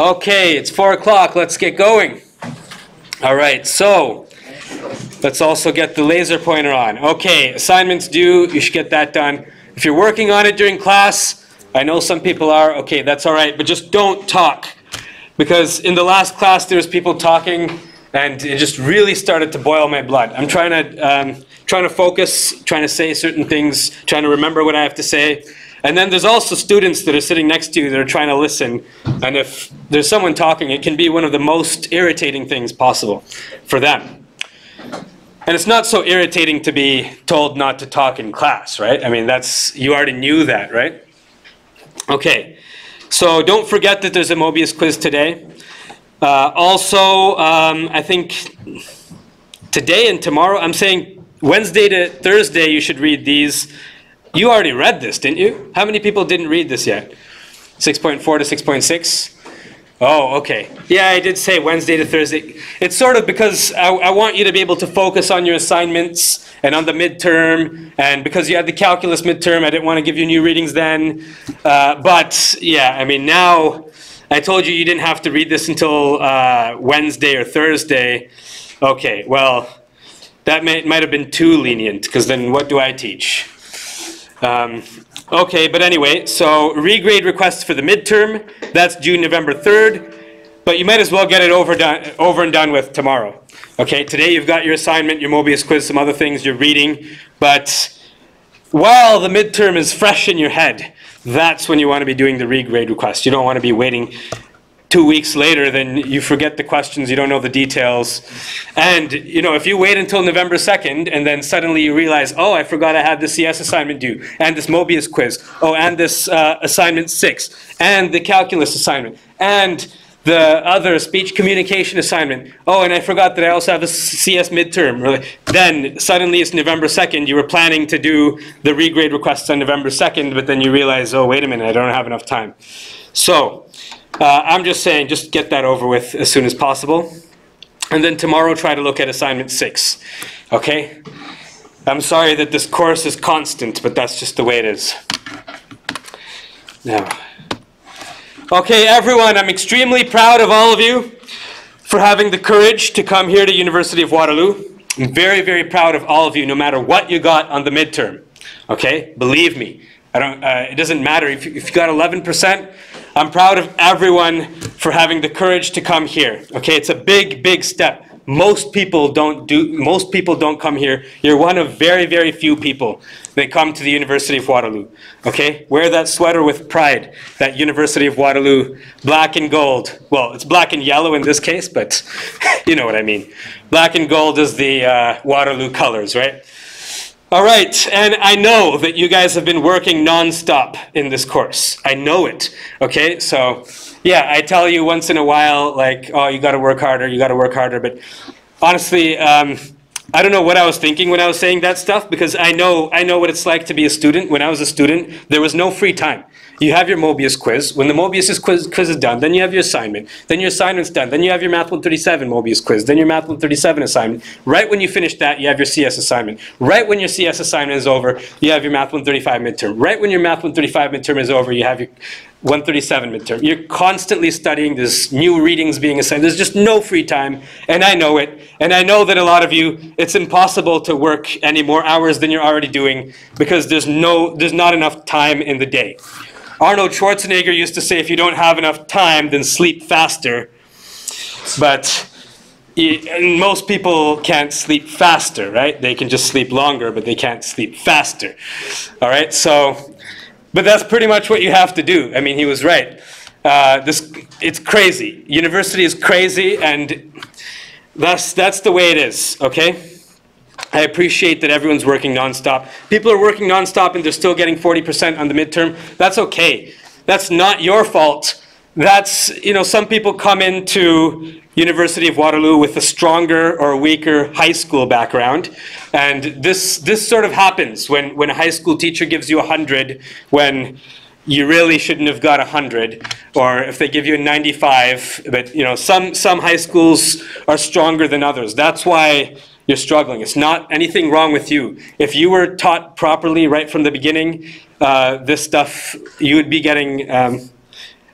Okay, it's 4 o'clock. Let's get going. All right, so let's also get the laser pointer on. Okay, assignments due. You should get that done. If you're working on it during class, I know some people are. Okay, that's all right, but just don't talk. Because in the last class, there was people talking, and it just really started to boil my blood. I'm trying to focus, trying to say certain things, trying to remember what I have to say. And then there's also students that are sitting next to you that are trying to listen. And if there's someone talking, it can be one of the most irritating things possible for them. And it's not so irritating to be told not to talk in class, right? I mean, you already knew that, right? Okay, so don't forget that there's a Mobius quiz today. I think today and tomorrow, I'm saying Wednesday to Thursday, you should read these. You already read this, didn't you? How many people didn't read this yet? 6.4 to 6.6? Oh, okay. Yeah, I did say Wednesday to Thursday. It's sort of because I want you to be able to focus on your assignments and on the midterm. And because you had the calculus midterm, I didn't want to give you new readings then. But yeah, I mean, now I told you didn't have to read this until Wednesday or Thursday. Okay, well, that might have been too lenient, because then what do I teach? Okay, but anyway, so regrade requests for the midterm, that's due November 3rd, but you might as well get it over and done with tomorrow. Okay, today you've got your assignment, your Mobius quiz, some other things you're reading, but while the midterm is fresh in your head, that's when you want to be doing the regrade request. You don't want to be waiting 2 weeks later, then you forget the questions, you don't know the details. And, you know, if you wait until November 2nd and then suddenly you realize, oh, I forgot I had the CS assignment due, and this Mobius quiz, oh, and this assignment 6, and the calculus assignment, and the other speech communication assignment, oh, and I forgot that I also have a CS midterm. Then suddenly it's November 2nd, you were planning to do the regrade requests on November 2nd, but then you realize, oh, wait a minute, I don't have enough time. So, I'm just saying, just get that over with as soon as possible. And then tomorrow, try to look at assignment 6. Okay? I'm sorry that this course is constant, but that's just the way it is. Now, okay, everyone, I'm extremely proud of all of you for having the courage to come here to University of Waterloo. I'm very, very proud of all of you, no matter what you got on the midterm. Okay? Believe me. It doesn't matter if you got 11%. I'm proud of everyone for having the courage to come here. Okay, it's a big, big step. Most people don't come here. You're one of very, very few people that come to the University of Waterloo. Okay, wear that sweater with pride. That University of Waterloo, black and gold. Well, it's black and yellow in this case, but you know what I mean. Black and gold is the Waterloo colors, right? All right, and I know that you guys have been working non-stop in this course. I know it, okay? So, yeah, I tell you once in a while, like, oh, you got to work harder, but honestly, I don't know what I was thinking when I was saying that stuff, because I know what it's like to be a student. When I was a student, there was no free time. You have your Mobius quiz. When the Mobius quiz is done, then you have your assignment. Then your assignment's done. Then you have your Math 137 Mobius quiz. Then your Math 137 assignment. Right when you finish that, you have your CS assignment. Right when your CS assignment is over, you have your Math 135 midterm. Right when your Math 135 midterm is over, you have your 137 midterm. You're constantly studying. There's new readings being assigned. There's just no free time, and I know it. And I know that a lot of you, it's impossible to work any more hours than you're already doing because there's not enough time in the day. Arnold Schwarzenegger used to say, if you don't have enough time, then sleep faster. But most people can't sleep faster, right? They can just sleep longer, but they can't sleep faster. All right, so, but that's pretty much what you have to do. I mean, he was right. It's crazy. University is crazy, and that's the way it is, okay? I appreciate that everyone's working nonstop. People are working nonstop and they're still getting 40% on the midterm. That's okay. That's not your fault. That's, you know, some people come into University of Waterloo with a stronger or a weaker high school background. And this sort of happens when a high school teacher gives you 100 when you really shouldn't have got 100, or if they give you a 95, but you know, some high schools are stronger than others. That's why you're struggling. It's not anything wrong with you. If you were taught properly right from the beginning, this stuff, you would be getting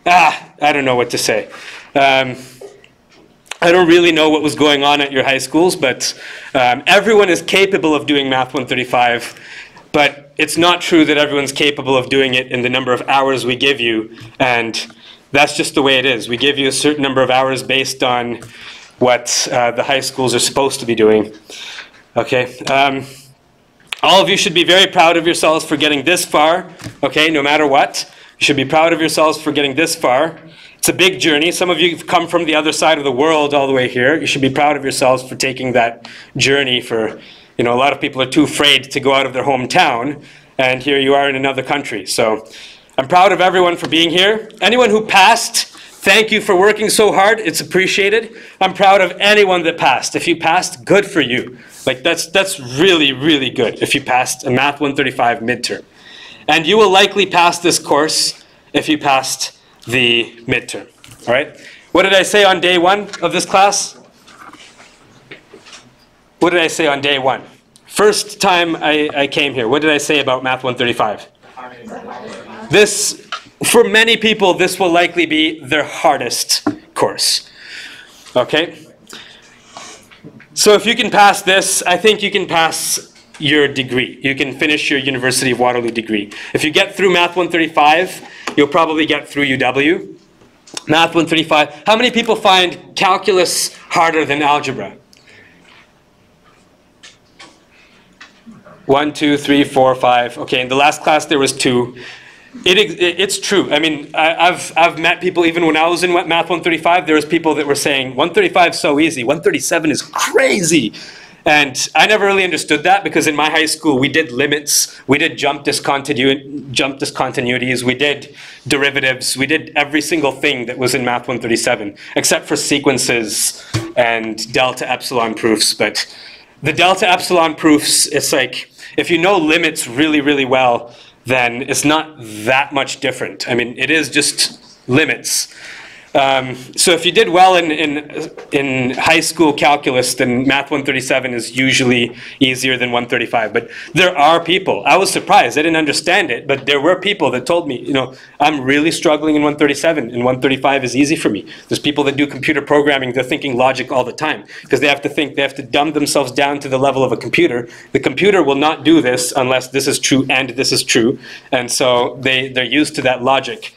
I don't know what to say. I don't really know what was going on at your high schools, but everyone is capable of doing Math 135, but it's not true that everyone's capable of doing it in the number of hours we give you, and that's just the way it is. We give you a certain number of hours based on what the high schools are supposed to be doing. Okay. All of you should be very proud of yourselves for getting this far, okay, no matter what. You should be proud of yourselves for getting this far. It's a big journey. Some of you have come from the other side of the world all the way here. You should be proud of yourselves for taking that journey. For, a lot of people are too afraid to go out of their hometown, and here you are in another country. So I'm proud of everyone for being here. Anyone who passed, thank you for working so hard. It's appreciated. I'm proud of anyone that passed. If you passed, good for you. Like that's really, really good if you passed a Math 135 midterm. And you will likely pass this course if you passed the midterm. All right? What did I say on day one of this class? What did I say on day one? First time I came here, what did I say about Math 135? This, for many people, this will likely be their hardest course. Okay? So if you can pass this, I think you can pass your degree. You can finish your University of Waterloo degree. If you get through Math 135, you'll probably get through UW. Math 135. How many people find calculus harder than algebra? 1, 2, 3, 4, 5. Okay, in the last class there was 2. It's true. I mean, I've met people, even when I was in Math 135, there was people that were saying 135 is so easy, 137 is crazy. And I never really understood that, because in my high school we did limits, we did jump discontinuities, we did derivatives, we did every single thing that was in Math 137, except for sequences and delta epsilon proofs. But the delta epsilon proofs, it's like, if you know limits really, really well, then it's not that much different. I mean, it is just limits. So if you did well in high school calculus, then Math 137 is usually easier than 135. But there are people, I was surprised, I didn't understand it, but there were people that told me, I'm really struggling in 137, and 135 is easy for me. There's people that do computer programming, they're thinking logic all the time, because they have to dumb themselves down to the level of a computer. The computer will not do this unless this is true and this is true, and so they're used to that logic.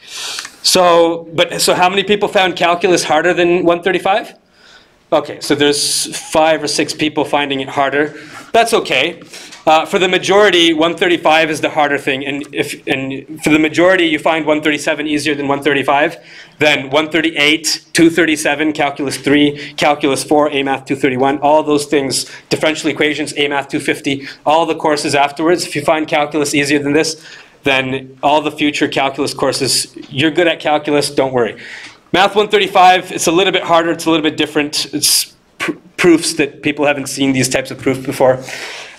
So how many people found calculus harder than 135? Okay, so there's 5 or 6 people finding it harder. That's okay. For the majority, 135 is the harder thing, and for the majority you find 137 easier than 135, then 138, 237, calculus 3, calculus 4, AMath 231, all those things, differential equations, AMath 250, all the courses afterwards, if you find calculus easier than this, then all the future calculus courses, you're good at calculus, don't worry. Math 135, it's a little bit harder, it's a little bit different. It's proofs that people haven't seen these types of proofs before.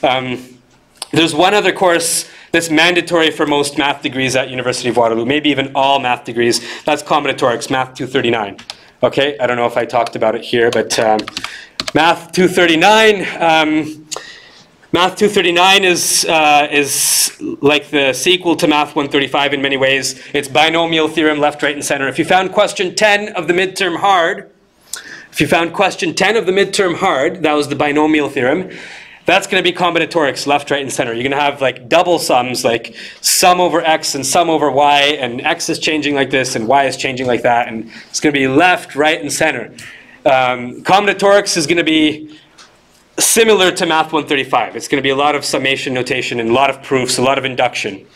There's one other course that's mandatory for most math degrees at University of Waterloo, maybe even all math degrees. That's combinatorics, Math 239. Okay, I don't know if I talked about it here, but Math 239, Math 239 is like the sequel to Math 135 in many ways. It's binomial theorem, left, right, and center. If you found question 10 of the midterm hard, that was the binomial theorem, that's going to be combinatorics, left, right, and center. You're going to have like double sums, like sum over x and sum over y, and x is changing like this and y is changing like that, and it's going to be left, right, and center. Combinatorics is going to be similar to Math 135. It's going to be a lot of summation notation and a lot of proofs, a lot of induction.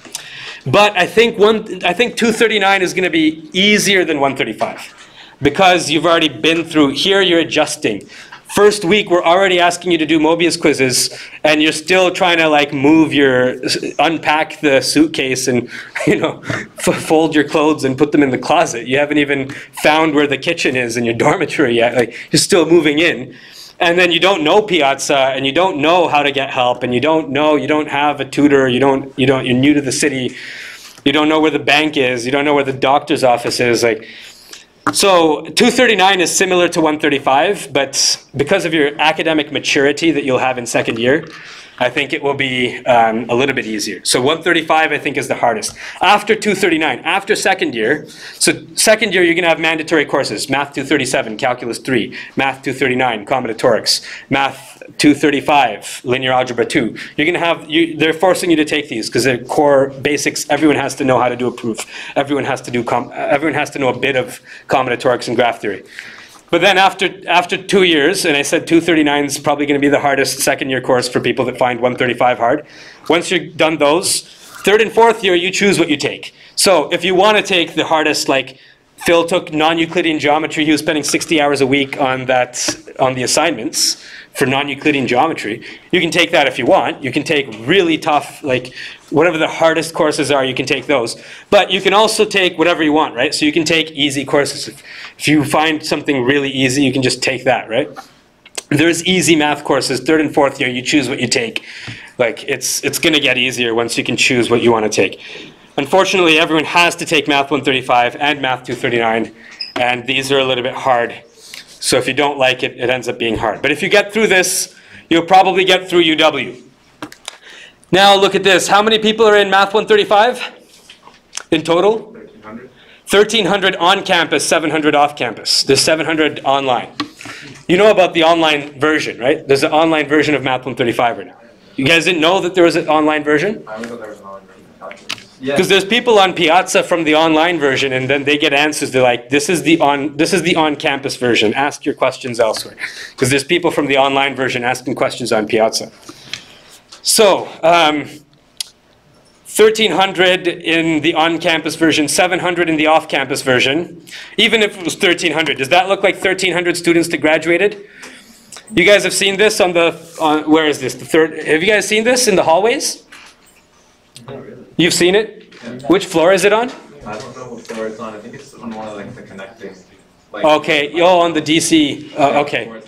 But I think 239 is going to be easier than 135 because you've already been through, here you're adjusting. First week we're already asking you to do Mobius quizzes and you're still trying to like unpack the suitcase and fold your clothes and put them in the closet. You haven't even found where the kitchen is in your dormitory yet. Like, you're still moving in. And then you don't know Piazza, and you don't know how to get help, and you don't have a tutor, you're new to the city, you don't know where the bank is, you don't know where the doctor's office is. So 239 is similar to 135, but because of your academic maturity that you'll have in second year, I think it will be a little bit easier. So 135, I think, is the hardest. After 239, after second year, so second year, you're going to have mandatory courses. Math 237, Calculus 3, Math 239, Combinatorics, Math 235, Linear Algebra 2. You're going to have, they're forcing you to take these because they're core basics. Everyone has to know how to do a proof. Everyone has to know a bit of combinatorics and graph theory. But then after 2 years, and I said 239 is probably going to be the hardest second year course for people that find 135 hard. Once you're done those, third and fourth year, you choose what you take. So if you want to take the hardest, like Phil took non-Euclidean geometry, he was spending 60 hours a week on the assignments for non-Euclidean geometry. You can take that if you want. You can take really tough, like whatever the hardest courses are, you can take those. But you can also take whatever you want, right? So you can take easy courses. If you find something really easy, you can just take that, right? There's easy math courses, third and fourth year, you choose what you take. Like it's gonna get easier once you can choose what you want to take. Unfortunately, everyone has to take Math 135 and Math 239, and these are a little bit hard. So if you don't like it, it ends up being hard. But if you get through this, you'll probably get through UW. Now look at this. How many people are in Math 135 in total? 1,300. 1,300 on campus, 700 off campus. There's 700 online. You know about the online version, right? There's an online version of Math 135 right now. You guys didn't know that there was an online version? I thought there was an online version. Because there's people on Piazza from the online version, and then they get answers. They're like, "This is the on-campus version. Ask your questions elsewhere." Because there's people from the online version asking questions on Piazza. So 1,300 in the on-campus version, 700 in the off-campus version. Even if it was 1,300, does that look like 1,300 students that graduated? You guys have seen this where is this? The third. Have you guys seen this in the hallways? No, really. You've seen it? Yeah. Which floor is it on? I don't know what floor it's on. I think it's on one of like the connecting. Like, Okay, on the DC. Okay.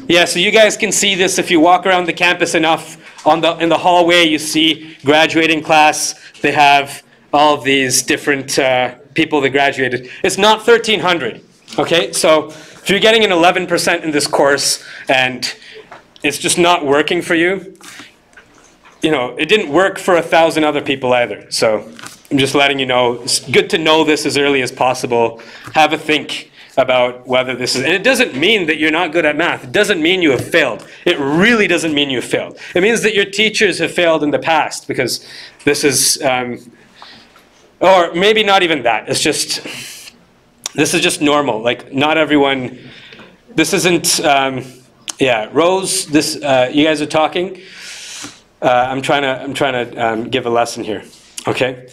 Yeah, so you guys can see this if you walk around the campus enough. In the hallway, you see graduating class. They have all of these different people that graduated. It's not 1,300. Okay, so if you're getting an 11% in this course and it's just not working for you, you know, it didn't work for 1,000 other people either. So I'm just letting you know, it's good to know this as early as possible. Have a think about whether this is, and it doesn't mean that you're not good at math. It doesn't mean you have failed. It really doesn't mean you have failed. It means that your teachers have failed in the past, because this is, or maybe not even that. It's just, this is just normal. Like, not everyone, this isn't, yeah, Rose, this, you guys are talking. I'm trying to give a lesson here, okay?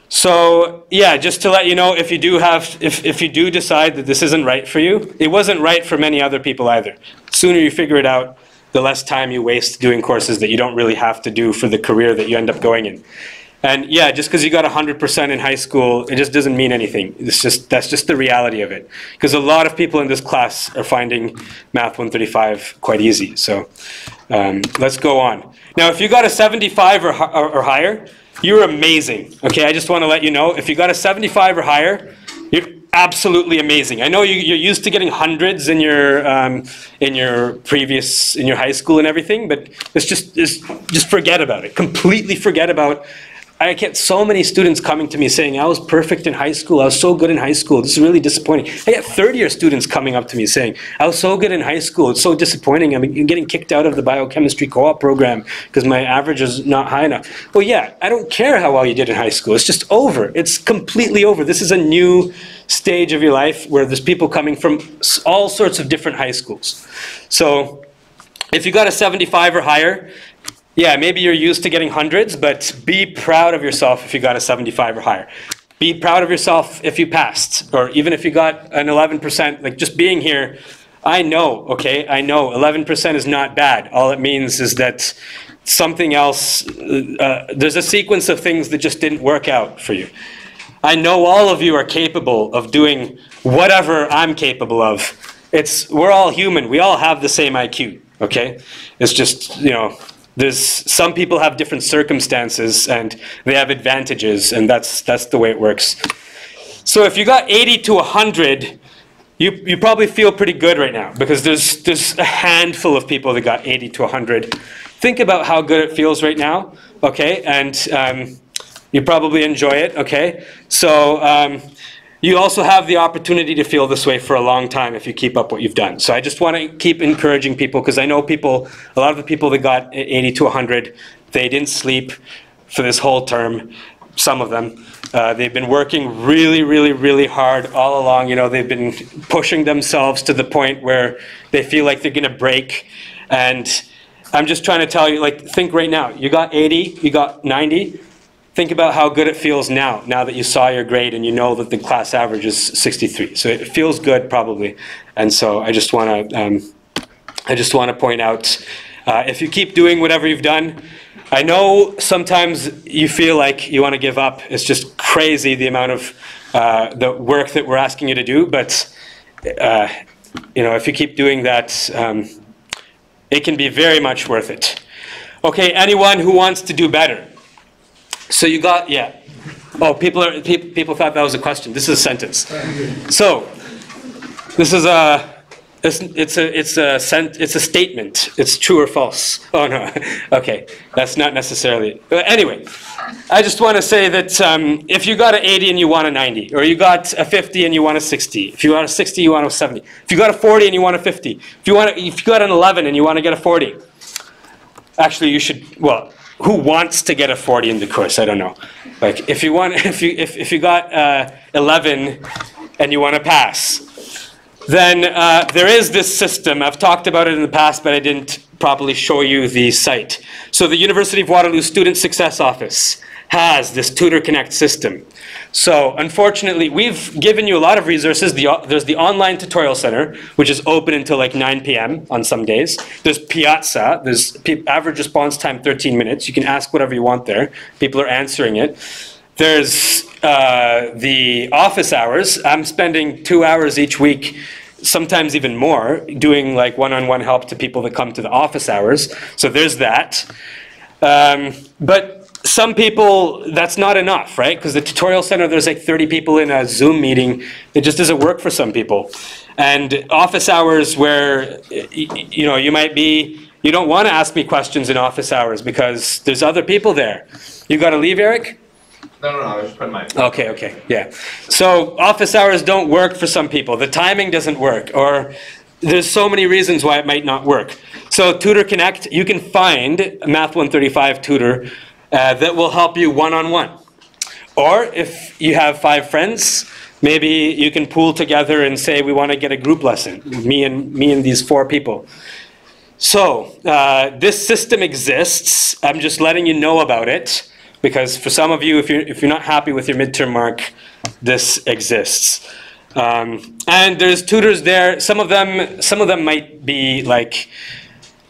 So yeah, just to let you know, if you do decide that this isn't right for you, it wasn't right for many other people either. The sooner you figure it out, the less time you waste doing courses that you don't really have to do for the career that you end up going in. And yeah, just because you got 100% in high school, it just doesn't mean anything. That's just the reality of it. Because a lot of people in this class are finding Math 135 quite easy. So let's go on. Now, if you got a 75 or higher, you're amazing. Okay, I just want to let you know, if you got a 75 or higher, you're absolutely amazing. I know you're used to getting hundreds in your high school and everything, but it's just forget about it. Completely forget about. I get so many students coming to me saying, I was perfect in high school, I was so good in high school, this is really disappointing. I get third-year students coming up to me saying, I was so good in high school, it's so disappointing, I'm getting kicked out of the biochemistry co-op program because my average is not high enough. Well, yeah, I don't care how well you did in high school, it's just over. It's completely over. This is a new stage of your life where there's people coming from all sorts of different high schools. So if you got a 75 or higher, yeah, maybe you're used to getting hundreds, but be proud of yourself if you got a 75 or higher. Be proud of yourself if you passed, or even if you got an 11%, like just being here, I know, okay, I know 11% is not bad. All it means is that something else, there's a sequence of things that just didn't work out for you. I know all of you are capable of doing whatever I'm capable of. We're all human, we all have the same IQ, okay? It's just, you know, some people have different circumstances and they have advantages, and that's the way it works. So if you got 80 to 100, you probably feel pretty good right now, because there's a handful of people that got 80 to 100. If think about how good it feels right now, okay? And you probably enjoy it, okay? So you also have the opportunity to feel this way for a long time if you keep up what you've done. So I just want to keep encouraging people, because I know people, a lot of the people that got 80 to 100, they didn't sleep for this whole term, some of them. They've been working really, really, really hard all along. You know, they've been pushing themselves to the point where they feel like they're going to break. And I'm just trying to tell you, like, think right now. You got 80, you got 90. Think about how good it feels now that you saw your grade and you know that the class average is 63. So it feels good, probably. And so I just want to point out, if you keep doing whatever you've done, I know sometimes you feel like you want to give up. It's just crazy the amount of the work that we're asking you to do. But you know, if you keep doing that, it can be very much worth it. Okay, anyone who wants to do better. So you got, yeah. Oh, people thought that was a question. This is a sentence. So this is it's a statement. It's true or false. Oh no. Okay, that's not necessarily. Anyway, I just want to say that if you got an 80 and you want a 90, or you got a 50 and you want a 60, if you got a 60 you want a 70, if you got a 40 and you want a 50, if you got an 11 and you want to get a 40, actually you should, well, who wants to get a 40 in the course? I don't know. Like if you want, if you got 11 and you want to pass, then there is this system. I've talked about it in the past, but I didn't properly show you the site. So the University of Waterloo Student Success Office has this Tutor Connect system. So unfortunately, we've given you a lot of resources. There's the online tutorial center, which is open until like 9 p.m. on some days. There's Piazza. There's average response time 13 minutes. You can ask whatever you want there. People are answering it. There's the office hours. I'm spending 2 hours each week, sometimes even more, doing like one-on-one help to people that come to the office hours. So there's that. But some people, that's not enough, right? Because the tutorial center, there's like 30 people in a Zoom meeting. It just doesn't work for some people. And office hours where, you know, you don't want to ask me questions in office hours because there's other people there. You got to leave, Eric? No, I was just putting my... Okay, yeah. So office hours don't work for some people. The timing doesn't work, or there's so many reasons why it might not work. So Tutor Connect, you can find a Math 135 tutor that will help you one-on-one. Or if you have 5 friends, maybe you can pool together and say, we want to get a group lesson, me and these 4 people. So this system exists. I'm just letting you know about it, because for some of you, if you're not happy with your midterm mark, this exists. And there's tutors there. Some of them might be like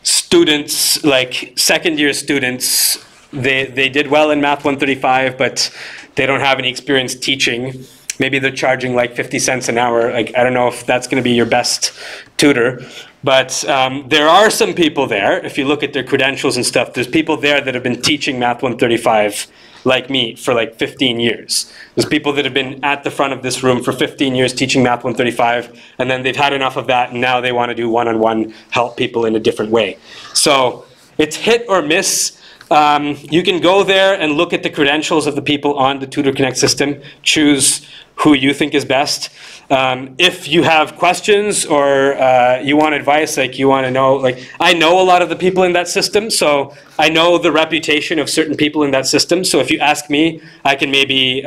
students, like second-year students. They did well in Math 135, but they don't have any experience teaching. Maybe they're charging like 50 cents an hour. Like, I don't know if that's going to be your best tutor. But there are some people there, if you look at their credentials and stuff, there's people there that have been teaching Math 135 like me for like 15 years. There's people that have been at the front of this room for 15 years teaching Math 135, and then they've had enough of that, and now they want to do one-on-one, help people in a different way. So it's hit or miss. You can go there and look at the credentials of the people on the Tutor Connect system, choose who you think is best. If you have questions or you want advice, like you want to know, like I know a lot of the people in that system, so I know the reputation of certain people in that system. So if you ask me, I can maybe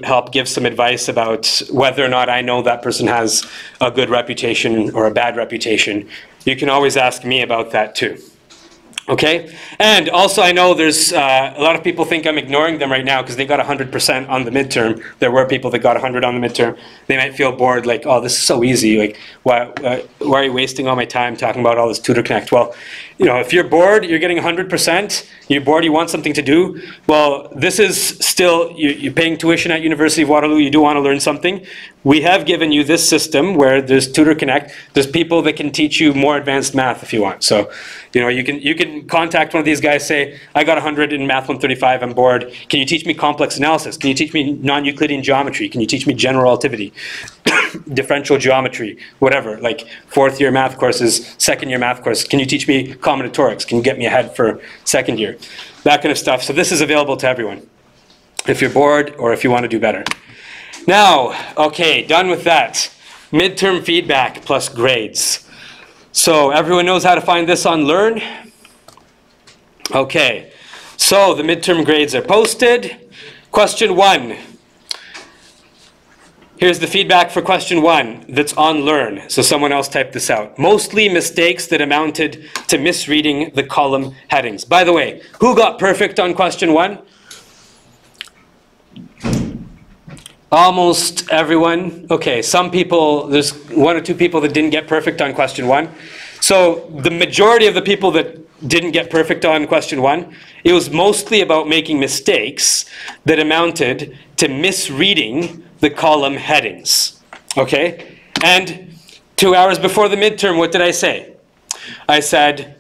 help give some advice about whether or not I know that person has a good reputation or a bad reputation. You can always ask me about that too. Okay, and also I know there's a lot of people think I'm ignoring them right now because they got 100% on the midterm. There were people that got 100 on the midterm. They might feel bored, like, oh, this is so easy. Like, why are you wasting all my time talking about all this Tutor Connect? Well, you know, if you're bored, you're getting 100%. You're bored, you want something to do. Well, this is still, you're paying tuition at University of Waterloo. You do want to learn something. We have given you this system where there's Tutor Connect. There's people that can teach you more advanced math if you want. So, you know, you can contact one of these guys, say, I got 100 in Math 135, I'm bored. Can you teach me complex analysis? Can you teach me non-Euclidean geometry? Can you teach me general relativity, differential geometry, whatever, like 4th year math courses, 2nd year math courses? Can you teach me combinatorics? Can you get me ahead for 2nd year? That kind of stuff. So this is available to everyone, if you're bored or if you want to do better. Now, okay, done with that. Midterm feedback plus grades. So everyone knows how to find this on Learn? Okay, so the midterm grades are posted. Question 1. Here's the feedback for question 1 that's on Learn. So someone else typed this out. Mostly mistakes that amounted to misreading the column headings. By the way, who got perfect on question 1? Almost everyone. Okay, some people, there's 1 or 2 people that didn't get perfect on question 1. So the majority of the people that didn't get perfect on question 1, it was mostly about making mistakes that amounted to misreading the column headings. Okay? And 2 hours before the midterm, what did I say? I said,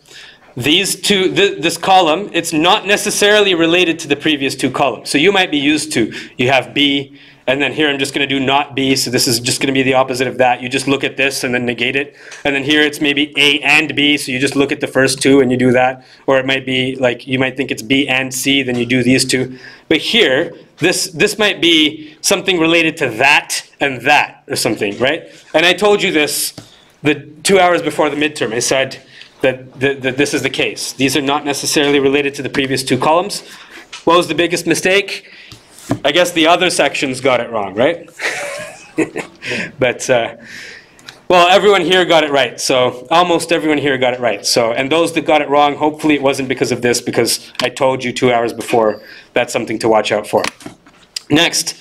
this column, it's not necessarily related to the previous 2 columns. So you might be used to, you have B, and then here I'm just going to do not B, so this is just going to be the opposite of that. You just look at this and then negate it. And then here it's maybe A and B, so you just look at the first 2 and you do that. Or it might be like, you might think it's B and C, then you do these 2. But here, this might be something related to that and that or something, right? And I told you this the 2 hours before the midterm. I said that this is the case. These are not necessarily related to the previous 2 columns. What was the biggest mistake? I guess the other sections got it wrong, right? But, well, everyone here got it right. So almost everyone here got it right. So, and those that got it wrong, hopefully it wasn't because of this, because I told you 2 hours before. That's something to watch out for. Next,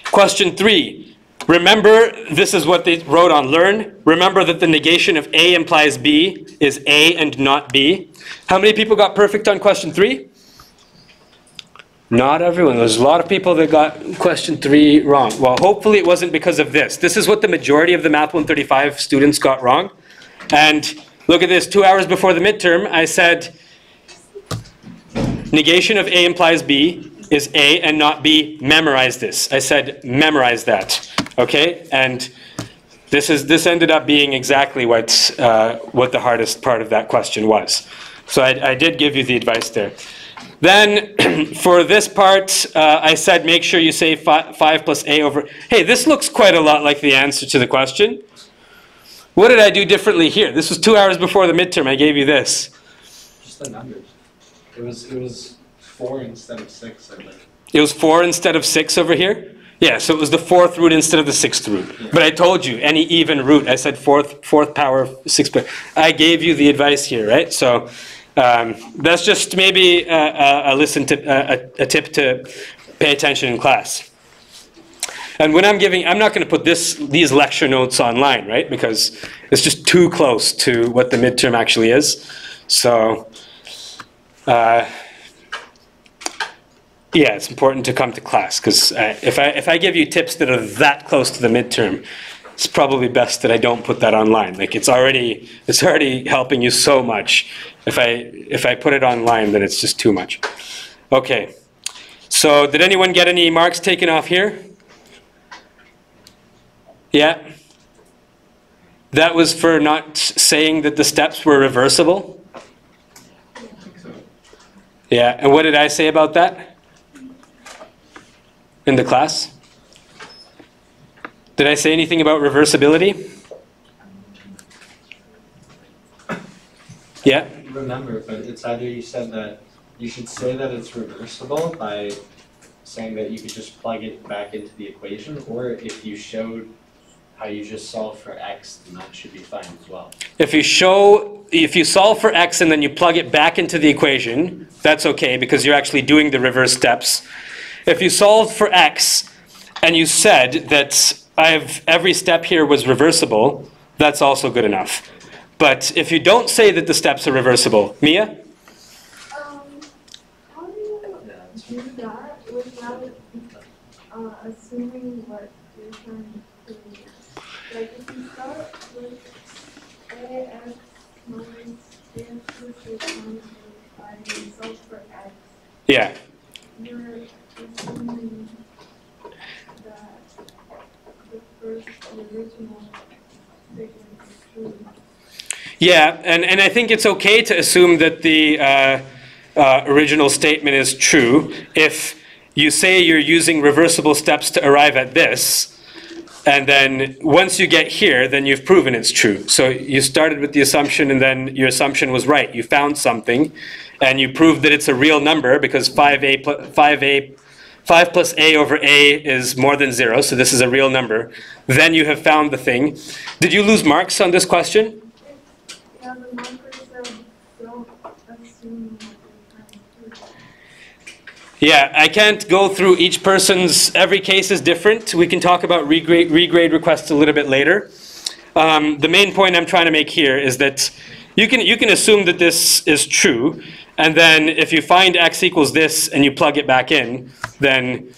question 3. Remember, this is what they wrote on Learn. Remember that the negation of A implies B is A and not B. How many people got perfect on question 3? Not everyone. There's a lot of people that got question 3 wrong. Well, hopefully it wasn't because of this. This is what the majority of the Math 135 students got wrong. And look at this, 2 hours before the midterm, I said negation of A implies B is A and not B. Memorize this. I said memorize that. Okay? And this ended up being exactly what the hardest part of that question was. So I did give you the advice there. Then for this part, I said make sure you say 5 plus A over... Hey, this looks quite a lot like the answer to the question. What did I do differently here? This was 2 hours before the midterm. I gave you this. Just the numbers. It was 4 instead of 6, I think. It was 4 instead of 6 over here? Yeah, so it was the 4th root instead of the 6th root. Yeah. But I told you, any even root. I said 4th power of 6. I gave you the advice here, right? So... that's just maybe a tip to pay attention in class. And when I'm not going to put these lecture notes online, right? Because it's just too close to what the midterm actually is. So, yeah, it's important to come to class because if I give you tips that are that close to the midterm, it's probably best that I don't put that online. Like it's already helping you so much. If I put it online, then it's just too much. Okay. So did anyone get any marks taken off here? Yeah. That was for not saying that the steps were reversible? I think so. Yeah. And what did I say about that in the class? Did I say anything about reversibility? Yeah? Remember, but it's either you said that you should say that it's reversible by saying that you could just plug it back into the equation, or if you showed how you just solve for x, then that should be fine as well. If you solve for x and then you plug it back into the equation, that's okay because you're actually doing the reverse steps. If you solved for x and you said that every step here was reversible, that's also good enough. But if you don't say that the steps are reversible, Mia? How do you do that without assuming what you're trying to do? Like if you start with AX minus AX plus solve for x, Yeah. you're assuming that the original statement is true. Yeah, and I think it's okay to assume that the original statement is true if you say you're using reversible steps to arrive at this, and then once you get here, then you've proven it's true. So you started with the assumption, and then your assumption was right. You found something, and you proved that it's a real number because 5 plus a over a is more than 0, so this is a real number. Then you have found the thing. Did you lose marks on this question? Yeah, the marker said don't assume what they're trying to do. Yeah, I can't go through each person's, every case is different. We can talk about regrade requests a little bit later. The main point I'm trying to make here is that you can assume that this is true, and then if you find x equals this and you plug it back in, then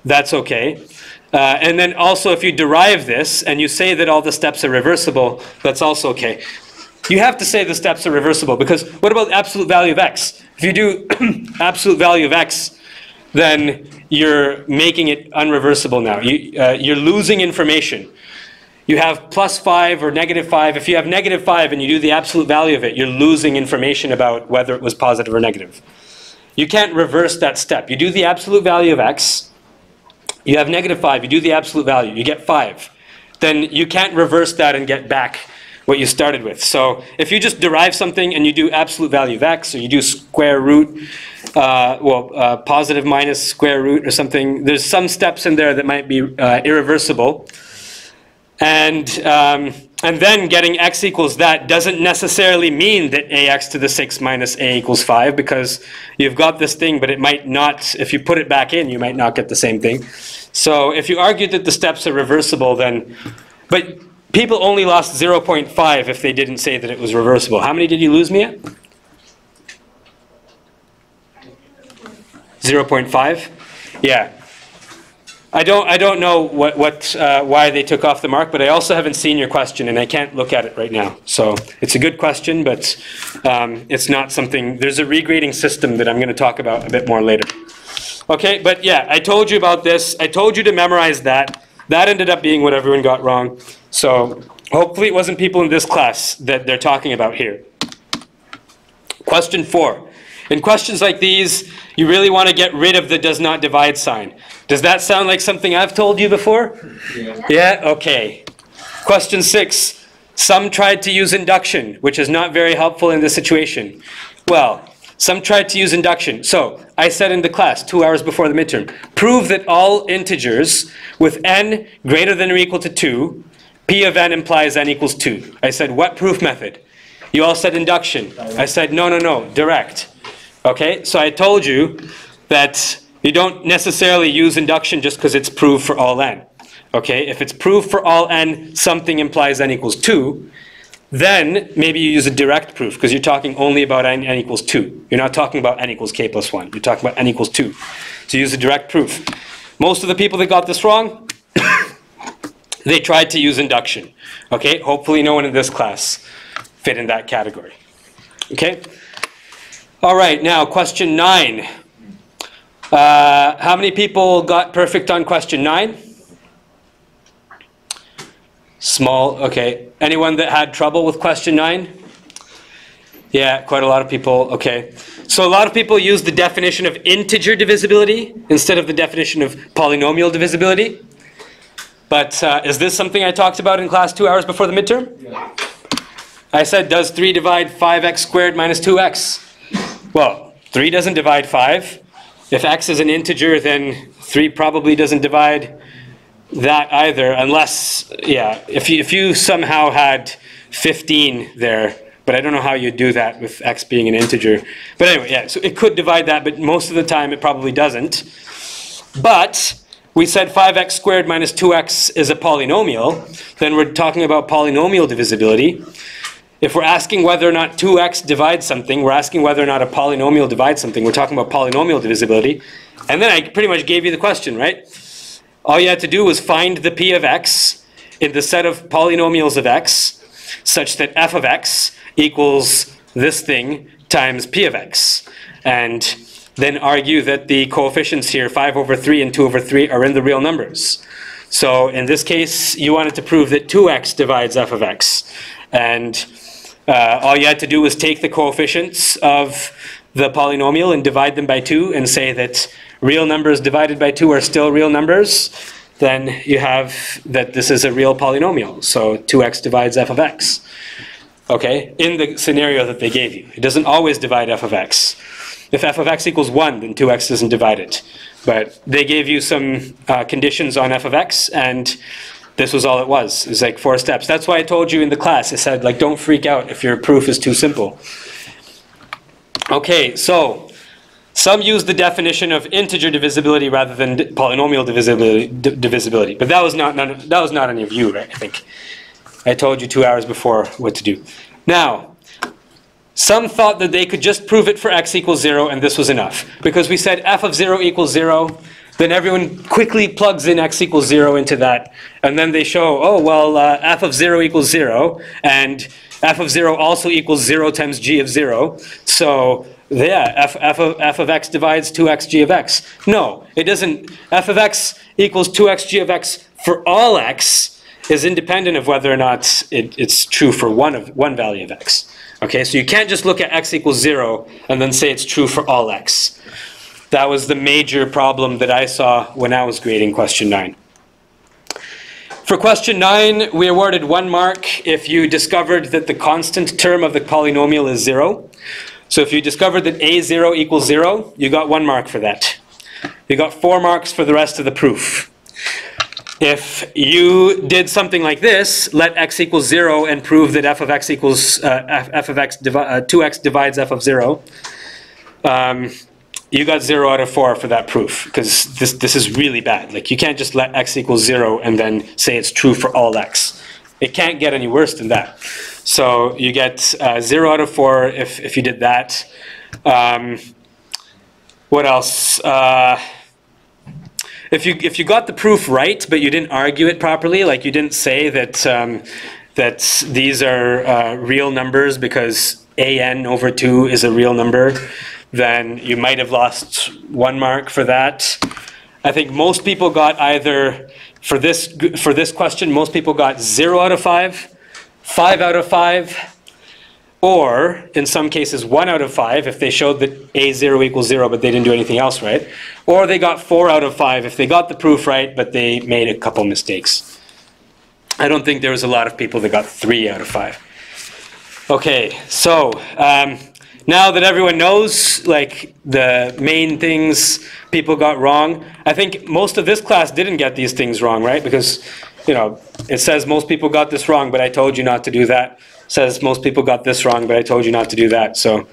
that's okay. And then also if you derive this and you say that all the steps are reversible, that's also okay. You have to say the steps are reversible, because what about the absolute value of x? If you do absolute value of x, then you're making it unreversible now. You're losing information. You have plus 5 or negative 5. If you have negative 5 and you do the absolute value of it, you're losing information about whether it was positive or negative. You can't reverse that step. You do the absolute value of x. You have negative 5. You do the absolute value. You get 5. Then you can't reverse that and get back what you started with. So if you just derive something and you do absolute value of x, or you do square root, positive minus square root or something, there's some steps in there that might be irreversible. And then getting x equals that doesn't necessarily mean that ax to the 6 minus a equals 5, because you've got this thing, but it might not, if you put it back in, you might not get the same thing. So if you argued that the steps are reversible, then, but people only lost 0.5 if they didn't say that it was reversible. How many did you lose me at? 0.5? Yeah. I don't know why they took off the mark, but I also haven't seen your question, and I can't look at it right now. So it's a good question, but it's not something, there's a regrading system that I'm going to talk about a bit more later. Okay, but yeah, I told you about this. I told you to memorize that. That ended up being what everyone got wrong. So hopefully it wasn't people in this class that they're talking about here. Question 4. In questions like these, you really want to get rid of the does not divide sign. Does that sound like something I've told you before? Yeah. Yeah? Okay. Question 6. Some tried to use induction, which is not very helpful in this situation. Well, some tried to use induction. So I said in the class 2 hours before the midterm, prove that all integers with n greater than or equal to 2, p of n implies n equals 2. I said, what proof method? You all said induction. I said, no, direct. Okay, so I told you that you don't necessarily use induction just because it's proved for all n. Okay, if it's proved for all n, something implies n equals 2, then maybe you use a direct proof because you're talking only about n equals 2. You're not talking about n equals k plus 1. You're talking about n equals 2. So use a direct proof. Most of the people that got this wrong, they tried to use induction. Okay, hopefully no one in this class fit in that category. Okay? All right, now question 9. How many people got perfect on question 9? Small, okay. Anyone that had trouble with question 9? Yeah, quite a lot of people, okay. So a lot of people use the definition of integer divisibility instead of the definition of polynomial divisibility. But is this something I talked about in class 2 hours before the midterm? Yeah. I said, does 3 divide 5x squared minus 2x? Well, 3 doesn't divide 5. If x is an integer, then 3 probably doesn't divide that either, unless, yeah, if you somehow had 15 there, but I don't know how you do that with x being an integer. But anyway, yeah, so it could divide that, but most of the time it probably doesn't. But we said 5x squared minus 2x is a polynomial, then we're talking about polynomial divisibility. If we're asking whether or not 2x divides something, we're asking whether or not a polynomial divides something, we're talking about polynomial divisibility. And then I pretty much gave you the question, right? All you had to do was find the p of x in the set of polynomials of x, such that f of x equals this thing times p of x. And then argue that the coefficients here, 5 over 3 and 2 over 3, are in the real numbers. So in this case, you wanted to prove that 2x divides f of x. And all you had to do was take the coefficients of the polynomial and divide them by 2 and say that real numbers divided by 2 are still real numbers. Then you have that this is a real polynomial. So 2x divides f of x. Okay, in the scenario that they gave you. It doesn't always divide f of x. If f of x equals 1, then 2x doesn't divide it. But they gave you some conditions on f of x, and this was all it was. It was like 4 steps. That's why I told you in the class, I said, like, don't freak out if your proof is too simple. Okay, so some use the definition of integer divisibility rather than polynomial divisibility. But that was not any of you, right? I think I told you 2 hours before what to do. Now, some thought that they could just prove it for x equals 0 and this was enough. Because we said f of 0 equals 0, then everyone quickly plugs in x equals 0 into that. And then they show, oh, well, f of 0 equals 0, and f of 0 also equals 0 times g of 0. So, yeah, f of x divides 2x g of x. No, it doesn't. F of x equals 2x g of x for all x is independent of whether or not it's true for one value of x. Okay, so you can't just look at x equals 0 and then say it's true for all x. That was the major problem that I saw when I was grading question 9. For question 9, we awarded 1 mark if you discovered that the constant term of the polynomial is 0. So if you discovered that a0 equals 0, you got 1 mark for that. You got 4 marks for the rest of the proof. If you did something like this, let x equals 0 and prove that f of x equals 2x divides f of 0, you got 0 out of 4 for that proof, because this is really bad. Like, you can't just let x equals 0 and then say it's true for all x. It can't get any worse than that. So you get 0 out of 4 if you did that. What else? If you got the proof right, but you didn't argue it properly, like you didn't say that that these are real numbers because an over 2 is a real number, then you might have lost 1 mark for that. I think most people got either, for this question, most people got 0 out of 5, 5 out of 5, or in some cases 1 out of 5 if they showed that a0 equals 0 but they didn't do anything else right. Or they got 4 out of 5 if they got the proof right but they made a couple mistakes. I don't think there was a lot of people that got 3 out of 5. Okay, so now that everyone knows like the main things people got wrong, I think most of this class didn't get these things wrong, right? Because, you know, it says most people got this wrong, but I told you not to do that. It says most people got this wrong, but I told you not to do that. So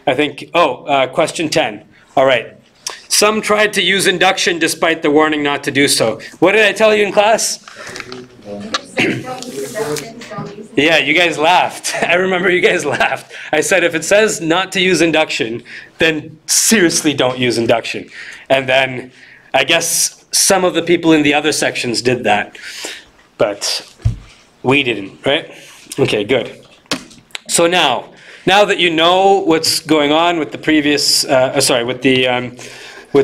I think, question 10. All right. Some tried to use induction despite the warning not to do so. What did I tell you in class? Yeah, you guys laughed. I remember you guys laughed. I said if it says not to use induction, then seriously don't use induction. And then I guess some of the people in the other sections did that. But we didn't, right? Okay, good. So now that you know what's going on with the previous, with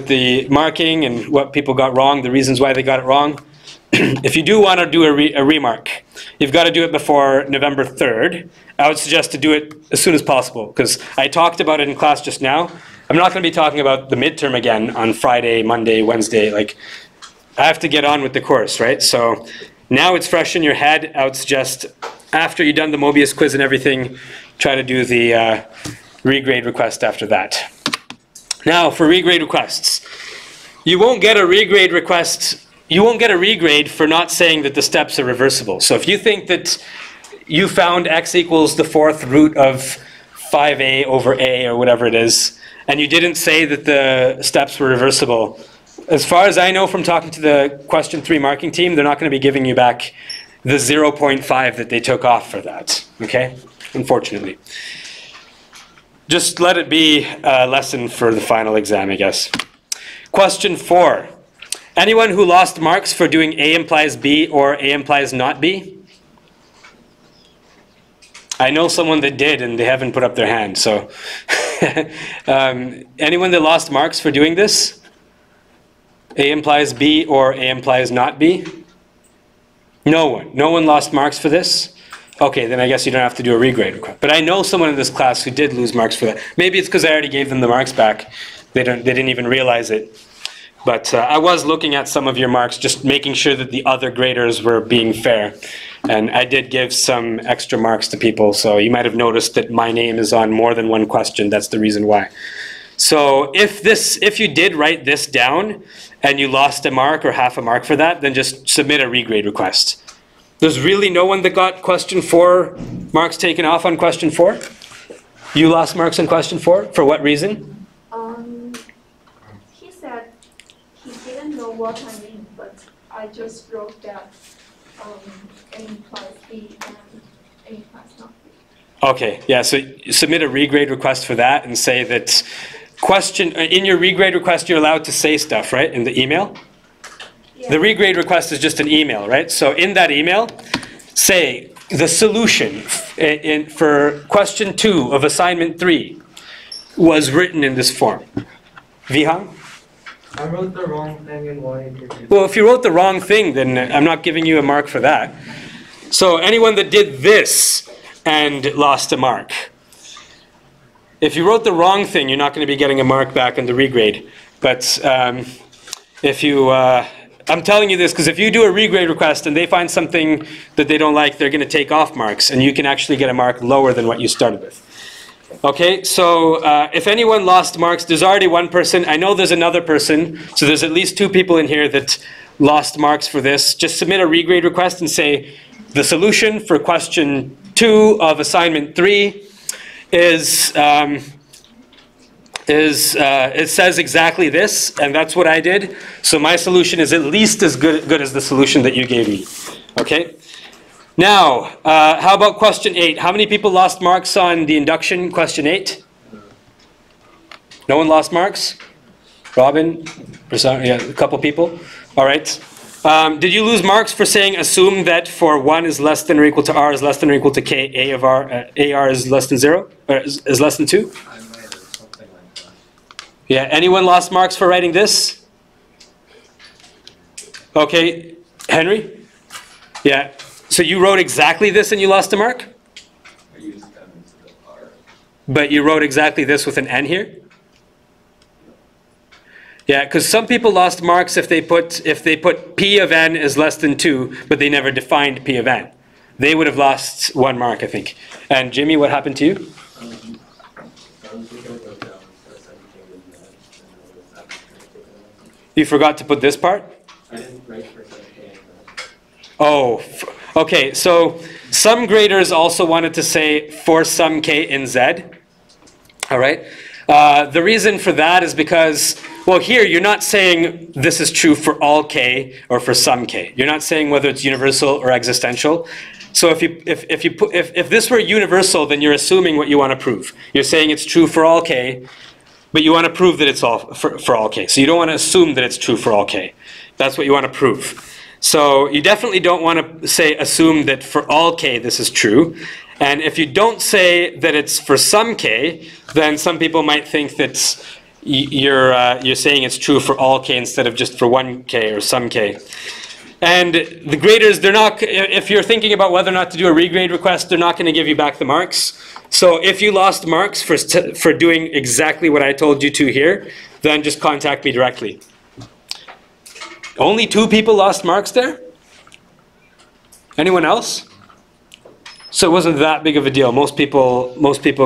the marking and what people got wrong, the reasons why they got it wrong, if you do want to do a remark, you've got to do it before November 3rd. I would suggest to do it as soon as possible, because I talked about it in class just now. I'm not going to be talking about the midterm again on Friday, Monday, Wednesday. Like, I have to get on with the course, right? So now it's fresh in your head. I would suggest after you've done the Mobius quiz and everything, try to do the regrade request after that. Now, for regrade requests, you won't get a regrade request. You won't get a regrade for not saying that the steps are reversible. So if you think that you found x equals the 4th root of 5a over a or whatever it is, and you didn't say that the steps were reversible, as far as I know from talking to the question 3 marking team, they're not going to be giving you back the 0.5 that they took off for that, okay? Unfortunately. Just let it be a lesson for the final exam, I guess. Question 4. Anyone who lost marks for doing A implies B or A implies not B? I know someone that did and they haven't put up their hand, so Anyone that lost marks for doing this? A implies B or A implies not B? No one. No one lost marks for this? Okay, then I guess you don't have to do a regrade request. But I know someone in this class who did lose marks for that. Maybe it's because I already gave them the marks back. They didn't even realize it. But I was looking at some of your marks, just making sure that the other graders were being fair. And I did give some extra marks to people, so you might have noticed that my name is on more than one question. That's the reason why. So if you did write this down and you lost a mark or half a mark for that, then just submit a regrade request. There's really no one that got question 4 marks taken off on question 4? You lost marks on question 4? For what reason? He said he didn't know what I mean, but I just wrote that A implies B and A implies not B. Okay, yeah, so submit a regrade request for that and say that in your regrade request you're allowed to say stuff, right, in the email? Yeah. The regrade request is just an email, right? So in that email, say the solution for question 2 of assignment 3 was written in this form. Vihang? I wrote the wrong thing in one interview. Well, if you wrote the wrong thing, then I'm not giving you a mark for that. So anyone that did this and lost a mark. If you wrote the wrong thing, you're not going to be getting a mark back on the regrade. But if you... I'm telling you this because if you do a regrade request and they find something that they don't like, they're going to take off marks, and you can actually get a mark lower than what you started with. Okay, so if anyone lost marks, there's already one person. I know there's another person, so there's at least 2 people in here that lost marks for this. Just submit a regrade request and say the solution for question 2 of assignment 3 is it says exactly this, and that's what I did. So my solution is at least as good as the solution that you gave me. Okay? Now, how about question 8? How many people lost marks on the induction question 8? No one lost marks? Robin? Yeah, a couple people. All right. Did you lose marks for saying assume that for 1 is less than or equal to r is less than or equal to k, a of r, ar is less than 0? Or is less than 2? Yeah, anyone lost marks for writing this? Okay, Henry? Yeah, so you wrote exactly this and you lost a mark? I used M instead of R. But you wrote exactly this with an N here? Yeah, because some people lost marks if they put P of N is less than 2, but they never defined P of N. They would have lost 1 mark, I think. And Jimmy, what happened to you? You forgot to put this part? I didn't write for that. Oh, okay. So some graders also wanted to say for some k in z. All right. The reason for that is because, well, here you're not saying this is true for all k or for some k. You're not saying whether it's universal or existential. So if this were universal, then you're assuming what you want to prove. You're saying it's true for all k, but you want to prove that it's all for all k. So you don't want to assume that it's true for all k. That's what you want to prove. So you definitely don't want to say assume that for all k this is true. And if you don't say that it's for some k, then some people might think that you're saying it's true for all k instead of just for one k or some k. And the graders, they're not, if you're thinking about whether or not to do a regrade request, they're not going to give you back the marks. So if you lost marks for doing exactly what I told you to here, then just contact me directly. Only 2 people lost marks there? Anyone else? So it wasn't that big of a deal. Most people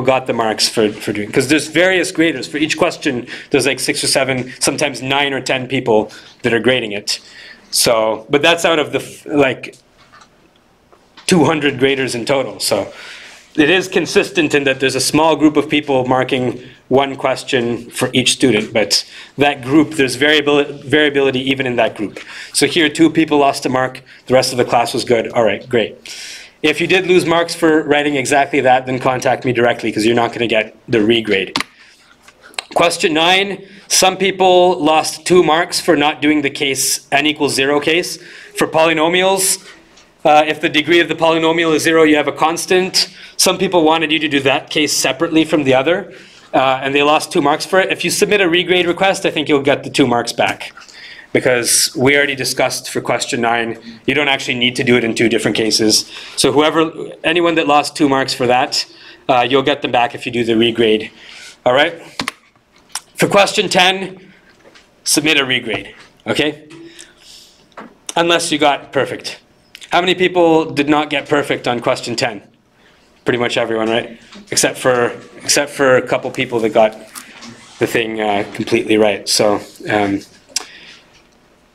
got the marks for doing, because there's various graders. For each question, there's like 6 or 7, sometimes 9 or 10 people that are grading it. So, but that's out of the like 200 graders in total. So it is consistent in that there's a small group of people marking 1 question for each student, but that group, there's variability even in that group. So here 2 people lost a mark, the rest of the class was good. All right, great. If you did lose marks for writing exactly that, then contact me directly because you're not going to get the regrade. Question 9, some people lost 2 marks for not doing the case n equals 0 case. For polynomials, if the degree of the polynomial is 0, you have a constant. Some people wanted you to do that case separately from the other. and they lost 2 marks for it, if you submit a regrade request, I think you'll get the 2 marks back. Because we already discussed for question 9, you don't actually need to do it in 2 different cases. So anyone that lost 2 marks for that, you'll get them back if you do the regrade. All right? For question 10, submit a regrade, okay? Unless you got perfect. How many people did not get perfect on question 10? Pretty much everyone, right? Except for a couple people that got the thing completely right. So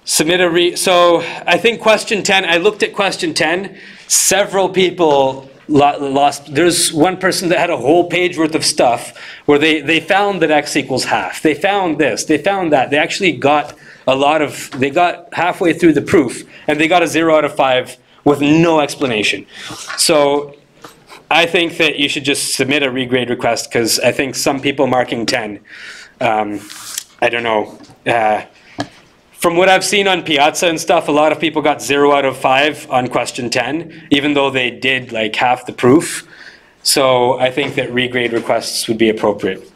so I think question 10, I looked at question 10, several people lost. There's one person that had a whole page worth of stuff where they found that x equals half. They found this, they found that. They actually got they got halfway through the proof and they got a 0 out of 5 with no explanation. So I think that you should just submit a regrade request because I think some people marking 10, I don't know. From what I've seen on Piazza and stuff, a lot of people got 0 out of 5 on question 10, even though they did like half the proof. So I think that regrade requests would be appropriate.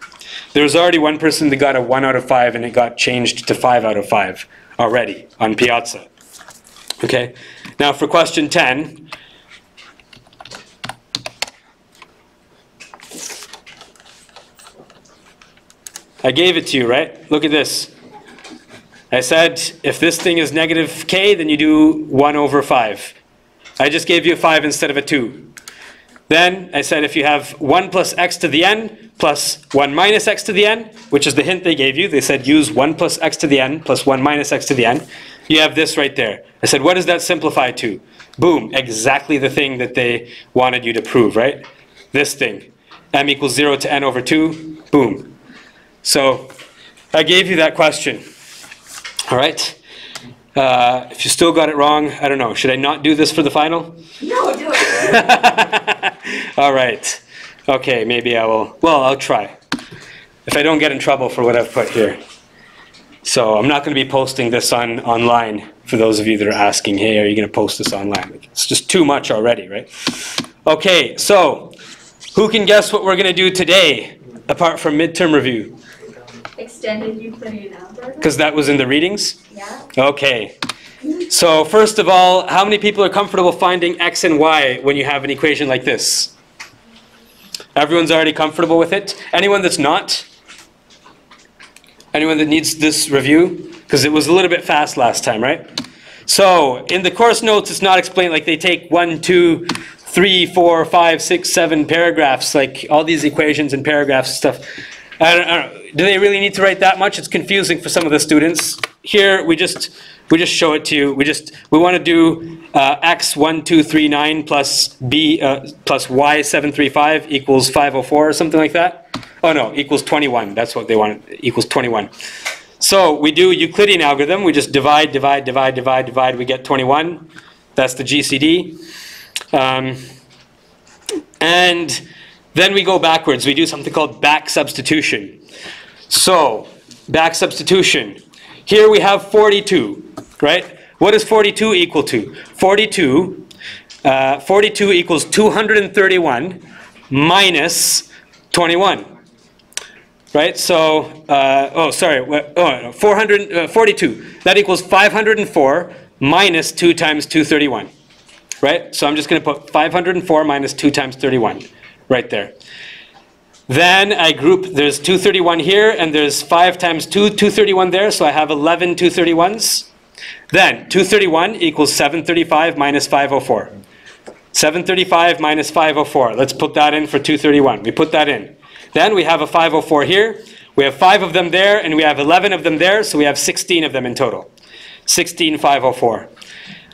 There was already one person that got a 1 out of 5 and it got changed to 5 out of 5 already on Piazza. Okay, now for question 10, I gave it to you, right? Look at this. I said, if this thing is negative k, then you do 1 over 5. I just gave you a 5 instead of a 2. Then I said, if you have 1 plus x to the n plus 1 minus x to the n, which is the hint they gave you. They said, use 1 plus x to the n plus 1 minus x to the n. You have this right there. I said, what does that simplify to? Boom, exactly the thing that they wanted you to prove, right? This thing, m equals 0 to n over 2, boom. So I gave you that question. All right. If you still got it wrong, I don't know. Should I not do this for the final? No, do it. All right. Okay, maybe I will. Well, I'll try. If I don't get in trouble for what I've put here. So I'm not going to be posting this online for those of you that are asking, hey, are you going to post this online? It's just too much already, right? Okay, so who can guess what we're going to do today apart from midterm review? Extended Euclidean algebra? Because that was in the readings? Yeah. Okay. So first of all, how many people are comfortable finding x and y when you have an equation like this? Everyone's already comfortable with it? Anyone that's not? Anyone that needs this review? Because it was a little bit fast last time, right? So in the course notes, it's not explained. Like they take 1, 2, 3, 4, 5, 6, 7 paragraphs, like all these equations and paragraphs and stuff. I don't know. Do they really need to write that much? It's confusing for some of the students. Here we just show it to you. We want to do x 1, 2, 3, 9 plus b plus y 7, 3, 5 equals 504 or something like that. Oh no, equals 21. That's what they want. Equals 21. So we do Euclidean algorithm. We just divide, divide, divide, divide, divide. We get 21. That's the GCD. And then we go backwards. We do something called back substitution. So, back substitution. Here we have 42, right? What is 42 equal to? 42 equals 231 minus 21. Right? So, 442. That equals 504 minus 2 times 231. Right? So I'm just going to put 504 minus 2 times 31. Right there. Then I group, there's 231 here, and there's 5 times 2, 231 there, so I have 11 231s. Then 231 equals 735 minus 504. 735 minus 504. Let's put that in for 231. We put that in. Then we have a 504 here. We have 5 of them there, and we have 11 of them there, so we have 16 of them in total. 16 504.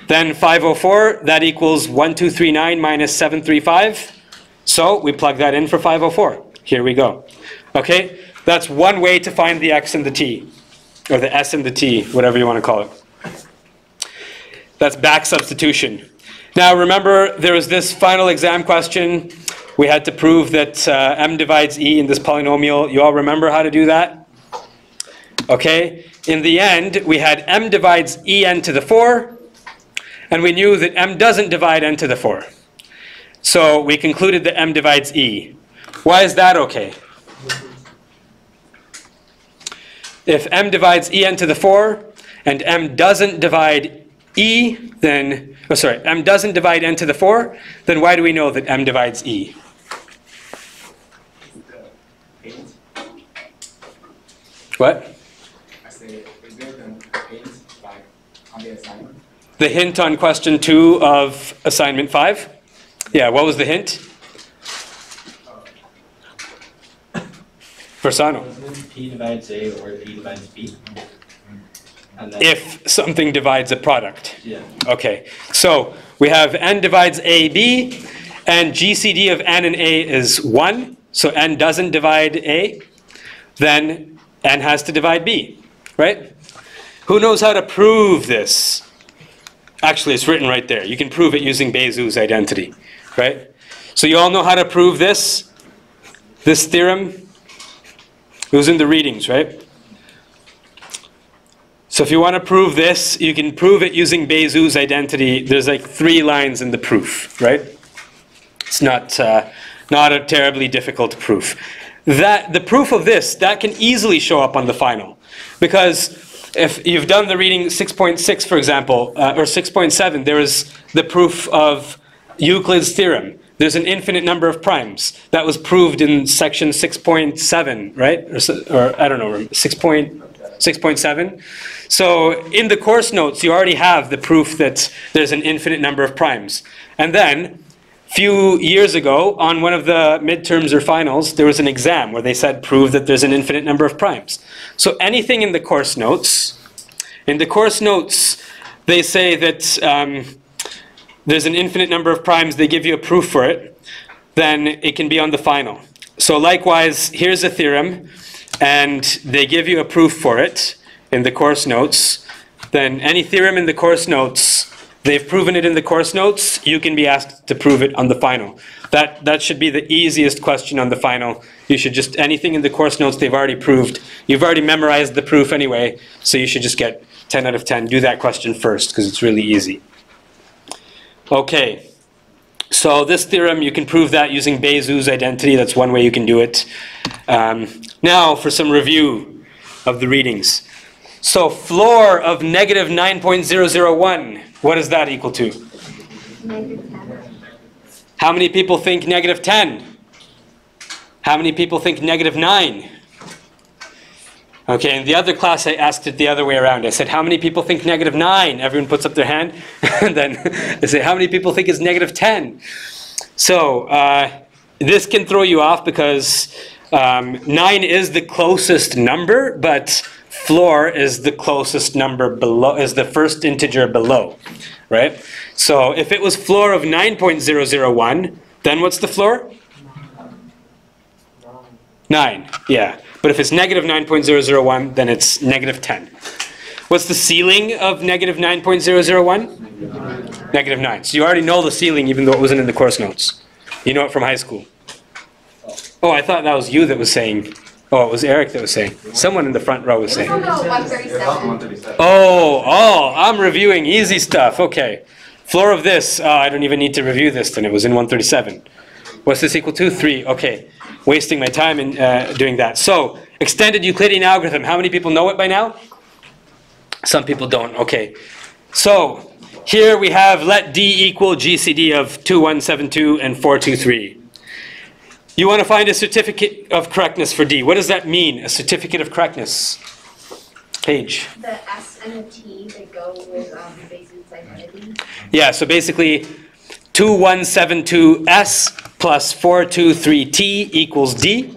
Then 504, that equals 1239 minus 735. So we plug that in for 504. Here we go. Okay? That's one way to find the x and the t. Or the s and the t, whatever you want to call it. That's back substitution. Now remember, there was this final exam question. We had to prove that m divides e in this polynomial. You all remember how to do that? Okay? In the end, we had m divides en to the 4. And we knew that m doesn't divide n to the 4. So we concluded that m divides e. Why is that okay? if m divides en to the 4 and m doesn't divide e, then, oh sorry, m doesn't divide n to the 4, then why do we know that m divides e? What? I say, is there the hint like on the assignment? The hint on question 2 of assignment 5? Yeah, what was the hint? Versano. Wasn't P divides A or A divides B? And then, If something divides a product. yeah. Okay, so we have n divides AB, and GCD of n and A is 1, so n doesn't divide A, then n has to divide B, right? Who knows how to prove this? Actually, it's written right there. You can prove it using Bézout's identity, right? So you all know how to prove this theorem? It was in the readings, right? So if you want to prove this, you can prove it using Bézout's identity. There's like 3 lines in the proof, right? It's not a terribly difficult proof. The proof of this, that can easily show up on the final. Because if you've done the reading 6.6, for example, or 6.7, there is the proof of Euclid's theorem. There's an infinite number of primes. That was proved in section 6.7, right? Or I don't know, 6.7. So in the course notes, you already have the proof that there's an infinite number of primes. And then, a few years ago, on one of the midterms or finals, there was an exam where they said, prove that there's an infinite number of primes. So anything in the course notes, they say that there's an infinite number of primes, they give you a proof for it, then it can be on the final. So likewise, here's a theorem, and they give you a proof for it in the course notes. Then any theorem in the course notes, they've proven it in the course notes, you can be asked to prove it on the final. That should be the easiest question on the final. You should just, anything in the course notes they've already proved. You've already memorized the proof anyway, so you should just get 10 out of 10. Do that question first, because it's really easy. Okay, so this theorem, you can prove that using Bézout's identity. That's one way you can do it. Now for some review of the readings. So floor of negative 9.001, what does that equal to? Negative 10. How many people think negative 10? How many people think negative 9? Okay, in the other class I asked it the other way around. I said, how many people think negative 9? Everyone puts up their hand. And then I say, how many people think it's negative 10? So this can throw you off because 9 is the closest number, but floor is the closest number below, is the first integer below, right? So if it was floor of 9.001, then what's the floor? 9, yeah. But if it's negative 9.001, then it's negative 10. What's the ceiling of negative 9.001? Negative 9. So you already know the ceiling even though it wasn't in the course notes. You know it from high school. Oh, I thought that was you that was saying. Oh, it was Eric that was saying. Someone in the front row was saying. No, 137. Oh, I'm reviewing easy stuff. Okay. Floor of this, I don't even need to review this then. It was in 137. What's this equal to? 3. Okay. Wasting my time in doing that. So, extended Euclidean algorithm. How many people know it by now? Some people don't. Okay. So, here we have let D equal GCD of 2172 and 423. You want to find a certificate of correctness for D. What does that mean, a certificate of correctness? Paige. The S and the T that go with Bézout's identity. Yeah, so basically 2172S plus 423T equals D.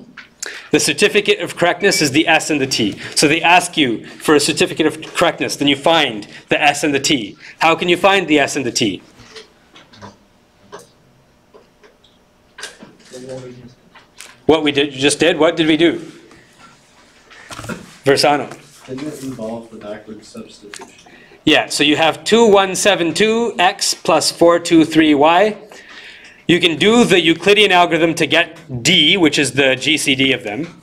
The certificate of correctness is the S and the T. So they ask you for a certificate of correctness, then you find the S and the T. How can you find the S and the T? What we just did? What did we do? Versano. Didn't it involve the backward substitution? Yeah, so you have 2172x plus 423y. You can do the Euclidean algorithm to get D, which is the GCD of them.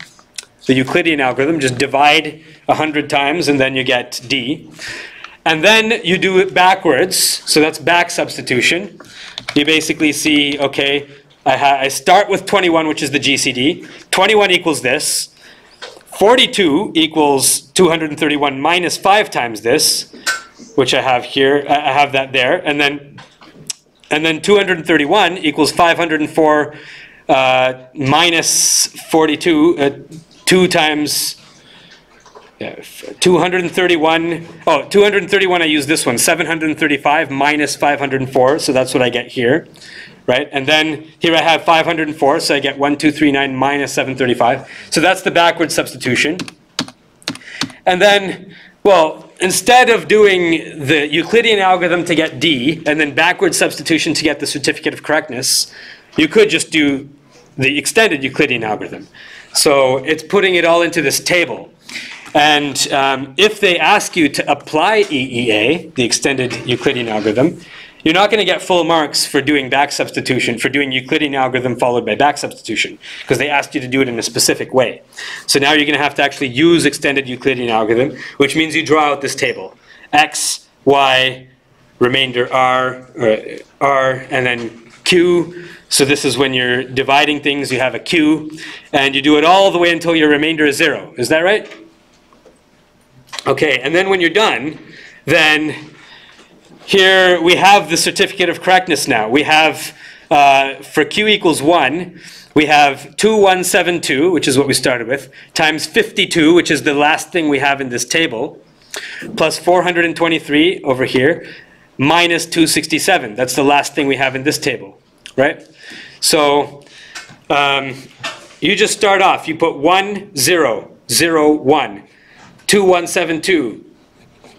The Euclidean algorithm, just divide 100 times and then you get D. And then you do it backwards, so that's back substitution. You basically see, okay, I start with 21, which is the GCD. 21 equals this. 42 equals 231 minus 5 times this, which I have here. I have that there. And then 231 equals 504 minus 42, 2 times 231. Oh, 231, I use this one. 735 minus 504, so that's what I get here. Right? And then here I have 504, so I get 1239 minus 735. So that's the backward substitution. And then, well, instead of doing the Euclidean algorithm to get D, and then backward substitution to get the certificate of correctness, you could just do the extended Euclidean algorithm. So it's putting it all into this table. And if they ask you to apply EEA, the extended Euclidean algorithm, you're not going to get full marks for doing back substitution, for doing Euclidean algorithm followed by back substitution, because they asked you to do it in a specific way. So now you're going to have to actually use extended Euclidean algorithm, which means you draw out this table. X, Y, remainder R, and then Q. So this is when you're dividing things, you have a Q, and you do it all the way until your remainder is 0. Is that right? Okay, and then when you're done, then here we have the certificate of correctness now. We have, for Q equals 1, we have 2172, which is what we started with, times 52, which is the last thing we have in this table, plus 423 over here, minus 267. That's the last thing we have in this table, right? So you just start off. You put 1, 0, 0, 1, 2172,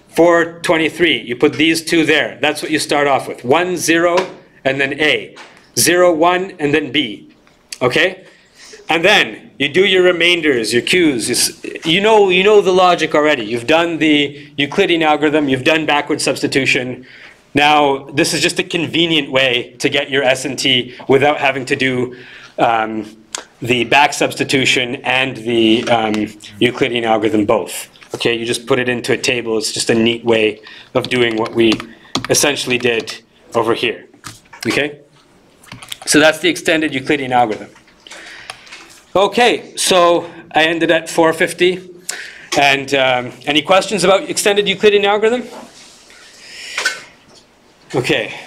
423. You put these two there. That's what you start off with. 1, 0, and then A. 0, 1, and then B. Okay? And then you do your remainders, your Q's. You know the logic already. You've done the Euclidean algorithm. You've done backward substitution. Now, this is just a convenient way to get your S&T without having to do the back substitution and the Euclidean algorithm both. Okay, you just put it into a table. It's just a neat way of doing what we essentially did over here. Okay? So that's the extended Euclidean algorithm. Okay, so I ended at 450. And any questions about extended Euclidean algorithm? Okay.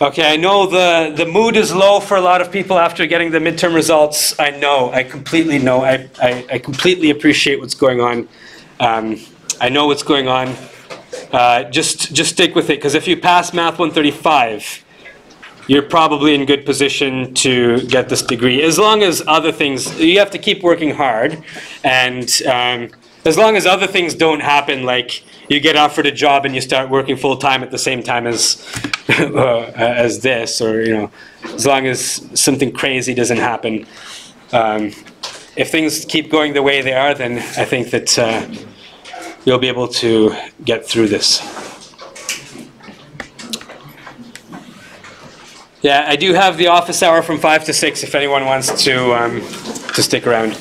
Okay, I know the mood is low for a lot of people after getting the midterm results. I know, I completely know. I completely appreciate what's going on. I know what's going on. Just stick with it, because if you pass Math 135, you're probably in good position to get this degree. As long as other things, you have to keep working hard, and as long as other things don't happen, like you get offered a job and you start working full time at the same time as this, or as long as something crazy doesn't happen. If things keep going the way they are, then I think that you'll be able to get through this. Yeah, I do have the office hour from 5 to 6 if anyone wants to stick around.